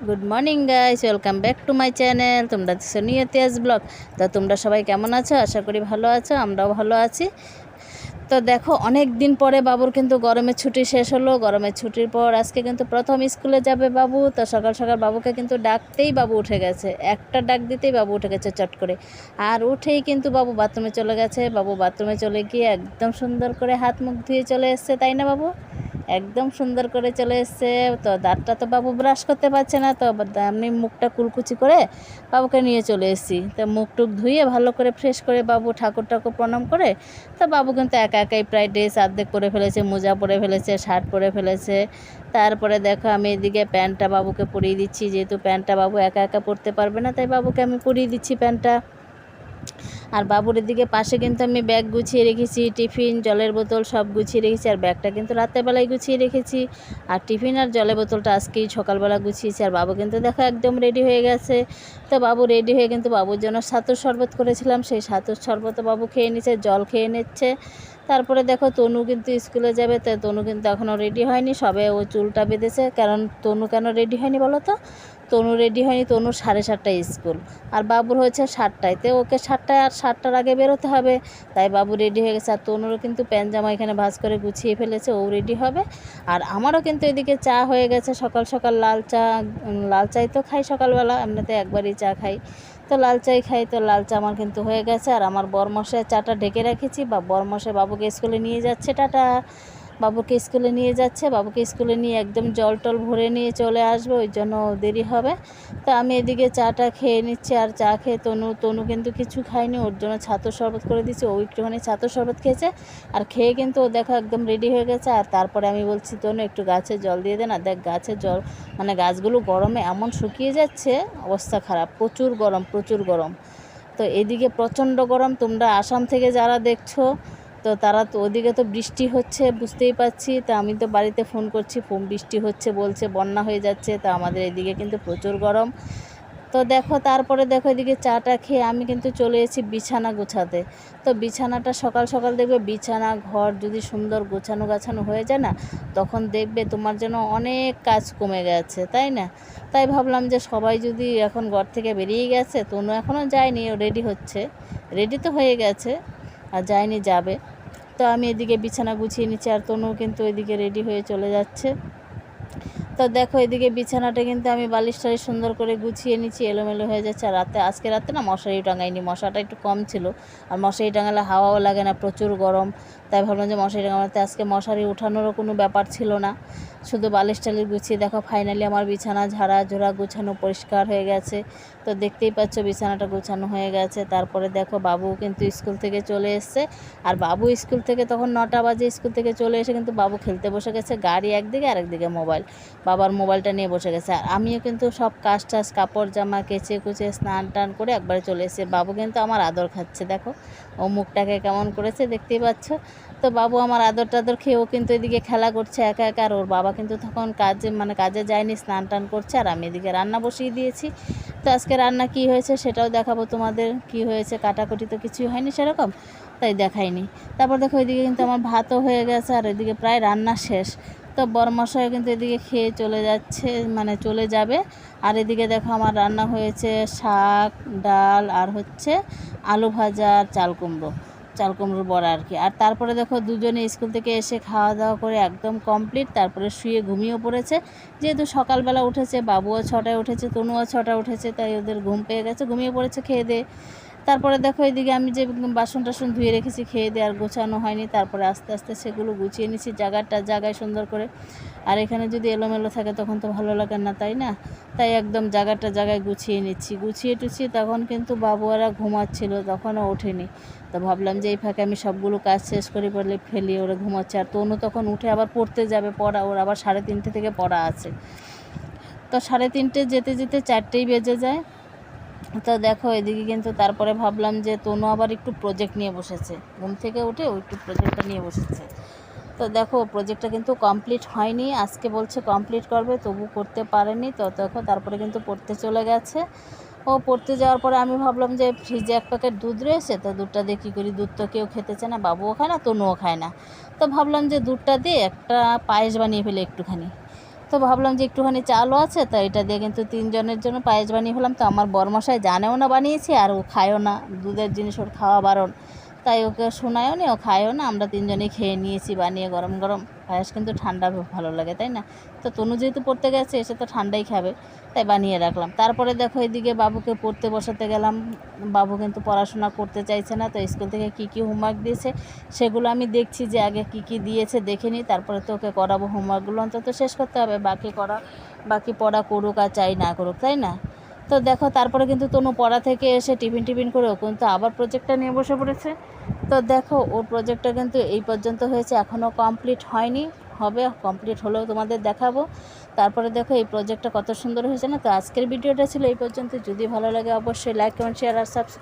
Good morning guys, welcome back to my channel. তোমরা দেখছো নিয়তিয়াজ blog. তো তোমরা সবাই কেমন আছো? আশা করি ভালো আছো, আমরাও ভালো আছি। তো দেখো, অনেক দিন পরে বাবুর কিন্তু গরমের ছুটি শেষ হলো। গরমের ছুটির পর আজকে কিন্তু প্রথম স্কুলে যাবে বাবু। তো সকাল সকাল বাবুকে কিন্তু ডাকতেই বাবু উঠে গেছে, একটা ডাক দিতেই বাবু উঠে গেছে চট করে। আর উঠেই কিন্তু বাবু বাথরুমে চলে গেছে। বাবু বাথরুমে চলে গিয়ে একদম সুন্দর করে হাত মুখ ধুয়ে চলে এসছে, তাই না বাবু? একদম সুন্দর করে চলে এসছে। তো দাঁতটা তো বাবু ব্রাশ করতে পারছে না, তো আমি মুখটা কুলকুচি করে বাবুকে নিয়ে চলে এসেছি। তো মুখ টুক ধুয়ে ভালো করে ফ্রেশ করে বাবু ঠাকুর প্রণাম করে, তো বাবু কিন্তু একা একাই প্রায় ড্রেস অর্ধেক পরে ফেলেছে, মোজা পরে ফেলেছে, শার্ট পরে ফেলেছে। তারপরে দেখো, আমি এদিকে প্যান্টটা বাবুকে পরিয়ে দিচ্ছি, যেহেতু প্যান্টটা বাবু একা একা পরতে পারবে না, তাই বাবুকে আমি পরিয়ে দিচ্ছি প্যান্টটা। আর বাবুর এদিকে পাশে কিন্তু আমি ব্যাগ গুছিয়ে রেখেছি, টিফিন জলের বোতল সব গুছিয়ে রেখেছি। আর ব্যাগটা কিন্তু রাতেরবেলায় গুছিয়ে রেখেছি, আর টিফিন আর জলের বোতলটা আজকেই সকালবেলা গুছিয়েছি। আর বাবু কিন্তু দেখো একদম রেডি হয়ে গেছে। তো বাবু রেডি হয়ে কিন্তু বাবুর জন্য ছাতুর শরবত করেছিলাম, সেই ছাতুর শরবত বাবু খেয়ে নিচ্ছে, জল খেয়ে নিচ্ছে। তারপরে দেখো, তনু কিন্তু স্কুলে যাবে। তো তনু কিন্তু এখনও রেডি হয়নি, সবে ও চুলটা বেঁধেছে। কারণ তনু কেন রেডি হয়নি বলো তো? তনু রেডি হয়নি, তনুর 7:30টায় স্কুল, আর বাবুর হয়েছে 7টায়। তো ওকে 7টায় আর 7টার আগে বেরোতে হবে, তাই বাবু রেডি হয়ে গেছে। আর তনুরও কিন্তু প্যান্ট জামা এখানে ভাঁজ করে গুছিয়ে ফেলেছে, ও রেডি হবে। আর আমারও কিন্তু এদিকে চা হয়ে গেছে, সকাল সকাল লাল চা। লাল চাই তো খাই সকালবেলা, এমনিতে একবারই চা খাই, তো লাল চাই খাই। তো লাল চা আমার কিন্তু হয়ে গেছে। আর আমার বরমশাই চাটা ঢেকে রেখেছি, বা বরমশাই বাবুকে স্কুলে নিয়ে যাচ্ছে। টাটা। বাবুকে স্কুলে নিয়ে যাচ্ছে, বাবুকে স্কুলে নিয়ে একদম জল টল ভরে নিয়ে চলে আসবে, ওই জন্য দেরি হবে। তো আমি এদিকে চাটা খেয়ে নিচ্ছি। আর চা খেয়ে তনু কিন্তু কিছু খায়নি, ওর জন্য ছাতুর শরবত করে দিচ্ছি। ও একটুখানি ছাতুর শরবত খেয়েছে, আর খেয়ে কিন্তু ও দেখো একদম রেডি হয়ে গেছে। আর তারপরে আমি বলছি, তনু একটু গাছে জল দিয়ে দে না। দেখ গাছের জল, মানে গাছগুলো গরমে এমন শুকিয়ে যাচ্ছে, অবস্থা খারাপ, প্রচুর গরম প্রচুর গরম। তো এদিকে প্রচণ্ড গরম। তোমরা আসাম থেকে যারা দেখছো, তো তারা তো ওদিকে তো বৃষ্টি হচ্ছে, বুঝতেই পারছি। তা আমি তো বাড়িতে ফোন করছি, বৃষ্টি হচ্ছে বলছে, বন্যা হয়ে যাচ্ছে। তা আমাদের এদিকে কিন্তু প্রচুর গরম। তো দেখো, তারপরে দেখো এদিকে চাটা খেয়ে আমি কিন্তু চলে এসেছি বিছানা গোছাতে। তো বিছানাটা সকাল সকাল দেখবে, বিছানা ঘর যদি সুন্দর গোছানো হয়ে যায় না, তখন দেখবে তোমার যেন অনেক কাজ কমে গেছে, তাই না? তাই ভাবলাম যে সবাই যদি এখন ঘর থেকে বেরিয়ে গেছে, তনু এখনও যায়নি, ও রেডি হচ্ছে, রেডি তো হয়ে গেছে আর যায়নি, যাবে। তো আমি এদিকে বিছানা গুছিয়ে নিচ্ছি, আর তনু কিন্তু এদিকে রেডি হয়ে চলে যাচ্ছে। তো দেখো, এদিকে বিছানাটা কিন্তু আমি বালিশটারি সুন্দর করে গুছিয়ে নিচ্ছি, এলোমেলো হয়ে যাচ্ছে। আর আজকে রাতে না মশারি টাঙাইনি, মশাটা একটু কম ছিল। আর মশারি টাঙালে হাওয়াও লাগে না, প্রচুর গরম। তাই ভাবলাম যে মশারি টাঙাতে, আজকে মশারি ওঠানোরও কোনো ব্যাপার ছিল না, শুধু বালিশ টালিশ গুছিয়ে। দেখো ফাইনালি আমার বিছানা ঝাড়া ঝোড়া গোছানো পরিষ্কার হয়ে গেছে। তো দেখতেই পাচ্ছ বিছানাটা গোছানো হয়ে গেছে। তারপরে দেখো, বাবু কিন্তু স্কুল থেকে চলে এসছে। আর বাবু স্কুল থেকে তখন 9টা বাজে, স্কুল থেকে চলে এসে কিন্তু বাবু খেলতে বসে গেছে, গাড়ি একদিকে আর একদিকে মোবাইল, বাবার মোবাইলটা নিয়ে বসে গেছে। আর আমিও কিন্তু সব কাজ টাজ, কাপড় জামা কেচে কুচে স্নান টান করে একবারে চলে এসেছে। বাবু কিন্তু আমার আদর খাচ্ছে, দেখো ও মুখটাকে কেমন করেছে, দেখতেই পাচ্ছ। তো বাবু আমার আদর টাদর খেয়েও কিন্তু এদিকে খেলা করছে একা একা। আর ওর বাবা কিন্তু তখন কাজে যায়নি, স্নান টান করছে। আর আমি এদিকে রান্না বসিয়ে দিয়েছি। তো আজকে রান্না কি হয়েছে সেটাও দেখাবো তোমাদের। কি হয়েছে, কাটাকুটি তো কিছুই হয়নি সেরকম, তাই দেখাইনি। তারপর দেখো, এদিকে কিন্তু আমার ভাতও হয়ে গেছে, আর এদিকে প্রায় রান্না শেষ। তো বরমশাই কিন্তু এদিকে খেয়ে চলে যাচ্ছে, মানে চলে যাবে। আর এদিকে দেখো, আমার রান্না হয়েছে শাক, ডাল, আর হচ্ছে আলু ভাজা, আর চাল কুমড়োর বড়া আর কি। আর তারপরে দেখো, দুজনে স্কুল থেকে এসে খাওয়া দাওয়া করে একদম কমপ্লিট, তারপরে শুয়ে ঘুমিয়েও পড়েছে। যেহেতু সকালবেলা উঠেছে, বাবুও 6টায় উঠেছে, তনুও 6টায় উঠেছে, তাই ওদের ঘুম পেয়ে গেছে, ঘুমিয়ে পড়েছে খেয়ে দিয়ে। তারপরে দেখো, এদিকে আমি যে বাসন টাসন ধুয়ে রেখেছি খেয়ে দিয়ে, আর গোছানো হয়নি। তারপরে আস্তে আস্তে সেগুলো গুছিয়ে নিচ্ছি জায়গায় সুন্দর করে। আর এখানে যদি এলোমেলো থাকে তখন তো ভালো লাগে না, তাই না? তাই একদম জায়গায় গুছিয়ে নিচ্ছি, গুছিয়ে টুছিয়ে। তখন কিন্তু বাবুয়ারা ঘুমাচ্ছিল, তখনও ওঠেনি। তো ভাবলাম যে এই ফাঁকে আমি সবগুলো কাজ শেষ করে পড়লে ফেলি, ওরা ঘুমাচ্ছে। আর তনু তখন উঠে আবার পড়তে যাবে, পড়া ওর আবার 3:30 থেকে পড়া আছে। তো 3:30 যেতে যেতে 4টেই বেজে যায়। তো দেখো, এদিকে কিন্তু তারপরে ভাবলাম যে তনু আবার একটু প্রজেক্ট নিয়ে বসেছে, ঘুম থেকে উঠে ও একটু প্রজেক্টটা নিয়ে বসেছে। তো দেখো, প্রজেক্টটা কিন্তু কমপ্লিট হয়নি, আজকে বলছে কমপ্লিট করবে, তবু করতে পারেনি। তো দেখো, তারপরে কিন্তু পড়তে চলে গেছে। ও পড়তে যাওয়ার পরে আমি ভাবলাম যে ফ্রিজে 1 প্যাকেট দুধ রয়েছে, তো দুধটা দিয়ে কী করি, দুধ তো কেউ খেতে চায় না, বাবুও খায় না, তনুও খায় না। তো ভাবলাম যে দুধটা দিয়ে একটা পায়েস বানিয়ে ফেলে একটুখানি। তো ভাবলাম যে একটুখানি চালও আছে, তো এটা দিয়ে কিন্তু 3 জনের জন্য পায়েস বানিয়ে ফেলাম। তো আমার বরমশাই জানেও না বানিয়েছি, আর ও খায়ও না, দুধের জিনিস ওর খাওয়া বারণ, তাই ওকে শোনায়ও নি, ও খায়ও না। আমরা 3 জনেই খেয়ে নিয়েছি বানিয়ে গরম গরম। পায়েস কিন্তু ঠান্ডা খুব ভালো লাগে, তাই না? তো তনু যেহেতু পড়তে গেছে, এসে তো ঠান্ডাই খাবে, তাই বানিয়ে রাখলাম। তারপরে দেখো এদিকে বাবুকে পড়তে বসাতে গেলাম। বাবু কিন্তু পড়াশোনা করতে চাইছে না, তো স্কুল থেকে কী কী হোমওয়ার্ক দিয়েছে সেগুলো আমি দেখছি, যে আগে কী কী দিয়েছে দেখে নিই, তারপরে তো ওকে করাবো। হোমওয়ার্কগুলো অন্তত শেষ করতে হবে, বাকি পড়া করুক আর চাই না করুক, তাই না? তো দেখো তারপরে কিন্তু তনু পড়া থেকে এসে টিফিন করেও কিন্তু আবার প্রজেক্টটা নিয়ে বসে পড়েছে। তো দেখো ওর প্রজেক্টটা কিন্তু এই পর্যন্ত হয়েছে, এখনও কমপ্লিট হয়নি, হবে, কমপ্লিট হলেও তোমাদের দেখাবো। তারপরে দেখো এই প্রজেক্টটা কত সুন্দর হয়েছে না। তো আজকের ভিডিওটা ছিল এই পর্যন্ত। যদি ভালো লাগে অবশ্যই লাইক, কমেন্ট, শেয়ার আর সাবস্ক্রাইব।